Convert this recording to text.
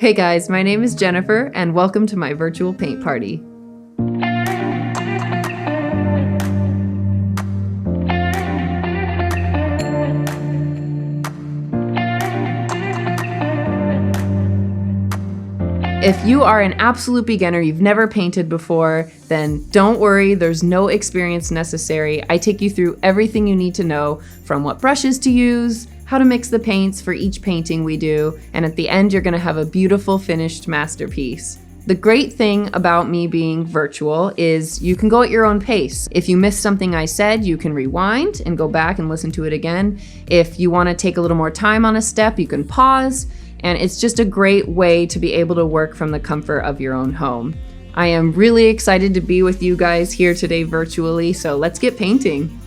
Hey guys, my name is Jennifer and welcome to my virtual paint party. If you are an absolute beginner, you've never painted before, then don't worry, there's no experience necessary. I take you through everything you need to know, from what brushes to use, how to mix the paints for each painting we do, and at the end you're gonna have a beautiful finished masterpiece. The great thing about me being virtual is you can go at your own pace. If you missed something I said, you can rewind and go back and listen to it again. If you wanna take a little more time on a step, you can pause. And it's just a great way to be able to work from the comfort of your own home. I am really excited to be with you guys here today virtually, so let's get painting.